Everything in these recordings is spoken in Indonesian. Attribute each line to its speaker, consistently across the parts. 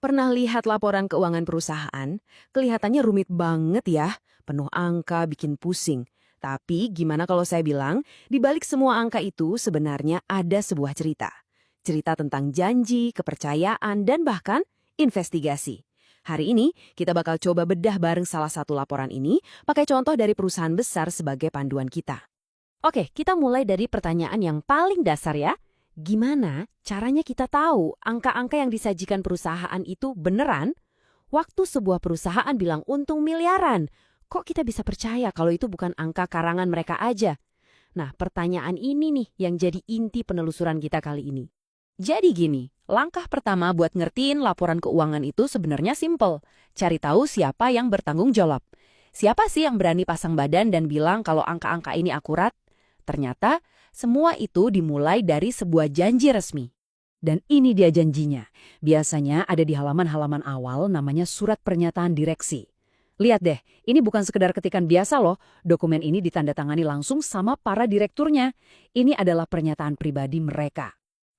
Speaker 1: Pernah lihat laporan keuangan perusahaan? Kelihatannya rumit banget ya, penuh angka bikin pusing. Tapi gimana kalau saya bilang, di balik semua angka itu sebenarnya ada sebuah cerita. Cerita tentang janji, kepercayaan, dan bahkan investigasi. Hari ini kita bakal coba bedah bareng salah satu laporan ini, pakai contoh dari perusahaan besar sebagai panduan kita.
Speaker 2: Oke, kita mulai dari pertanyaan yang paling dasar ya. Gimana caranya kita tahu angka-angka yang disajikan perusahaan itu beneran? Waktu sebuah perusahaan bilang untung miliaran, kok kita bisa percaya kalau itu bukan angka karangan mereka aja? Nah, pertanyaan ini nih yang jadi inti penelusuran kita kali ini. Jadi gini, langkah pertama buat ngertiin laporan keuangan itu sebenarnya simple. Cari tahu siapa yang bertanggung jawab. Siapa sih yang berani pasang badan dan bilang kalau angka-angka ini akurat? Ternyata, semua itu dimulai dari sebuah janji resmi. Dan ini dia janjinya. Biasanya ada di halaman-halaman awal namanya surat pernyataan direksi. Lihat deh, ini bukan sekedar ketikan biasa loh. Dokumen ini ditandatangani langsung sama para direkturnya. Ini adalah pernyataan pribadi mereka.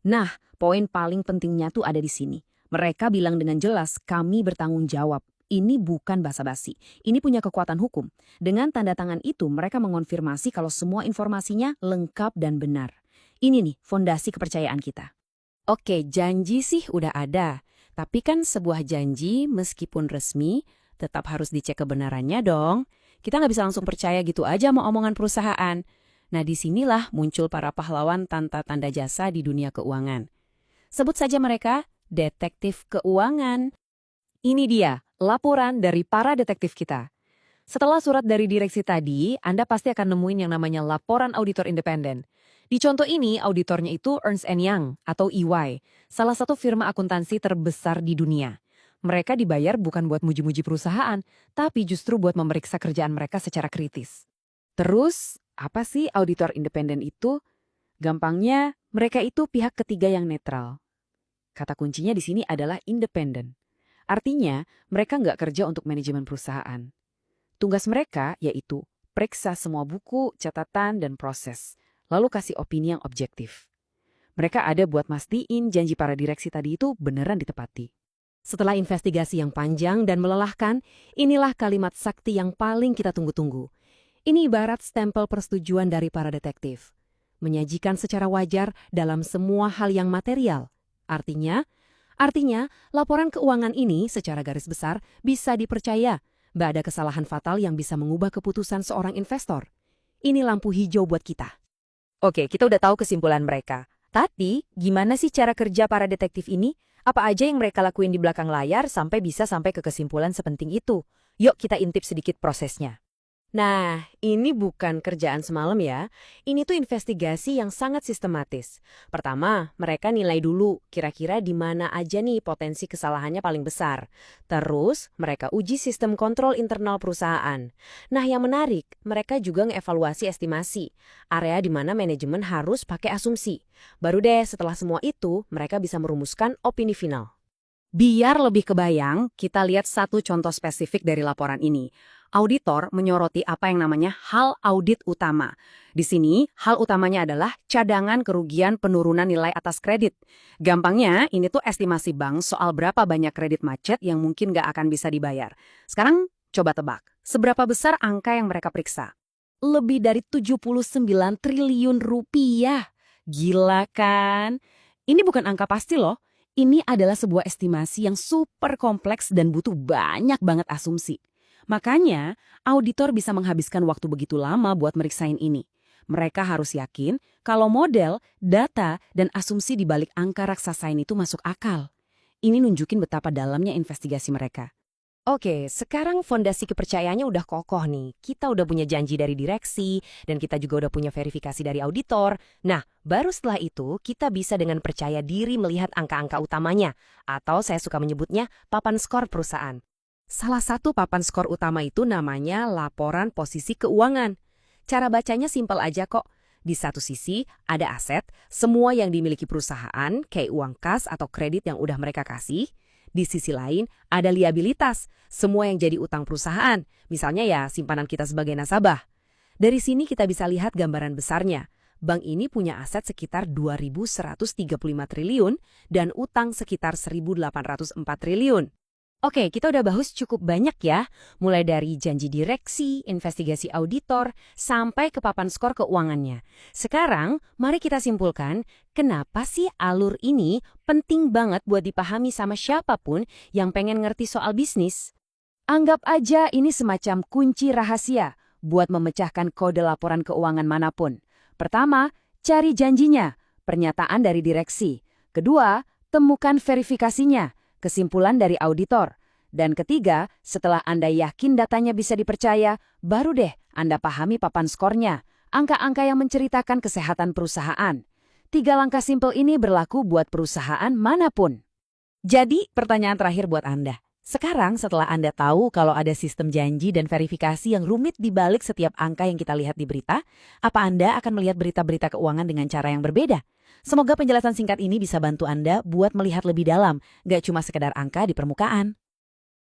Speaker 1: Nah, poin paling pentingnya tuh ada di sini. Mereka bilang dengan jelas, kami bertanggung jawab. Ini bukan basa-basi. Ini punya kekuatan hukum. Dengan tanda tangan itu, mereka mengonfirmasi kalau semua informasinya lengkap dan benar. Ini nih, fondasi kepercayaan kita.
Speaker 2: Oke, janji sih udah ada. Tapi kan sebuah janji meskipun resmi, tetap harus dicek kebenarannya dong. Kita nggak bisa langsung percaya gitu aja sama omongan perusahaan. Nah, disinilah muncul para pahlawan tanpa tanda jasa di dunia keuangan. Sebut saja mereka detektif keuangan. Ini dia, laporan dari para detektif kita. Setelah surat dari direksi tadi, Anda pasti akan nemuin yang namanya laporan auditor independen. Di contoh ini, auditornya itu Ernst & Young atau EY, salah satu firma akuntansi terbesar di dunia. Mereka dibayar bukan buat muji-muji perusahaan, tapi justru buat memeriksa kerjaan mereka secara kritis. Terus, apa sih auditor independen itu? Gampangnya, mereka itu pihak ketiga yang netral. Kata kuncinya di sini adalah independen. Artinya, mereka nggak kerja untuk manajemen perusahaan. Tugas mereka yaitu periksa semua buku, catatan, dan proses, lalu kasih opini yang objektif. Mereka ada buat mastiin janji para direksi tadi itu beneran ditepati. Setelah investigasi yang panjang dan melelahkan, inilah kalimat sakti yang paling kita tunggu-tunggu. Ini ibarat stempel persetujuan dari para detektif. Menyajikan secara wajar dalam semua hal yang material. Artinya, laporan keuangan ini secara garis besar bisa dipercaya. Nggak ada kesalahan fatal yang bisa mengubah keputusan seorang investor. Ini lampu hijau buat kita. Oke, kita udah tahu kesimpulan mereka. Tapi, gimana sih cara kerja para detektif ini? Apa aja yang mereka lakuin di belakang layar sampai ke kesimpulan sepenting itu? Yuk kita intip sedikit prosesnya. Nah, ini bukan kerjaan semalam ya. Ini tuh investigasi yang sangat sistematis. Pertama, mereka nilai dulu kira-kira di mana aja nih potensi kesalahannya paling besar. Terus, mereka uji sistem kontrol internal perusahaan. Nah, yang menarik, mereka juga ngevaluasi estimasi. Area di mana manajemen harus pakai asumsi. Baru deh, setelah semua itu, mereka bisa merumuskan opini final. Biar lebih kebayang, kita lihat satu contoh spesifik dari laporan ini. Auditor menyoroti apa yang namanya hal audit utama. Di sini, hal utamanya adalah cadangan kerugian penurunan nilai atas kredit. Gampangnya, ini tuh estimasi bank soal berapa banyak kredit macet yang mungkin nggak akan bisa dibayar. Sekarang, coba tebak. Seberapa besar angka yang mereka periksa? Lebih dari 79 triliun rupiah. Gila kan? Ini bukan angka pasti loh. Ini adalah sebuah estimasi yang super kompleks dan butuh banyak banget asumsi. Makanya, auditor bisa menghabiskan waktu begitu lama buat meriksain ini. Mereka harus yakin kalau model, data, dan asumsi di balik angka raksasa ini itu masuk akal. Ini nunjukin betapa dalamnya investigasi mereka. Oke, sekarang fondasi kepercayaannya udah kokoh nih. Kita udah punya janji dari direksi, dan kita juga udah punya verifikasi dari auditor. Nah, baru setelah itu, kita bisa dengan percaya diri melihat angka-angka utamanya. Atau saya suka menyebutnya papan skor perusahaan. Salah satu papan skor utama itu namanya laporan posisi keuangan. Cara bacanya simpel aja kok. Di satu sisi ada aset, semua yang dimiliki perusahaan, kayak uang kas atau kredit yang udah mereka kasih. Di sisi lain ada liabilitas, semua yang jadi utang perusahaan. Misalnya ya simpanan kita sebagai nasabah. Dari sini kita bisa lihat gambaran besarnya. bank ini punya aset sekitar 2.135 triliun dan utang sekitar 1.804 triliun. Oke, kita udah bahas cukup banyak ya, mulai dari janji direksi, investigasi auditor, sampai ke papan skor keuangannya. Sekarang, mari kita simpulkan, kenapa sih alur ini penting banget buat dipahami sama siapapun yang pengen ngerti soal bisnis?
Speaker 1: Anggap aja ini semacam kunci rahasia buat memecahkan kode laporan keuangan manapun. Pertama, cari janjinya, pernyataan dari direksi. Kedua, temukan verifikasinya, kesimpulan dari auditor. Dan ketiga, setelah Anda yakin datanya bisa dipercaya, baru deh Anda pahami papan skornya, angka-angka yang menceritakan kesehatan perusahaan. 3 langkah simpel ini berlaku buat perusahaan manapun.
Speaker 2: Jadi, pertanyaan terakhir buat Anda. Sekarang setelah Anda tahu kalau ada sistem janji dan verifikasi yang rumit di balik setiap angka yang kita lihat di berita, apa Anda akan melihat berita-berita keuangan dengan cara yang berbeda? Semoga penjelasan singkat ini bisa bantu Anda buat melihat lebih dalam, gak cuma sekedar angka di permukaan.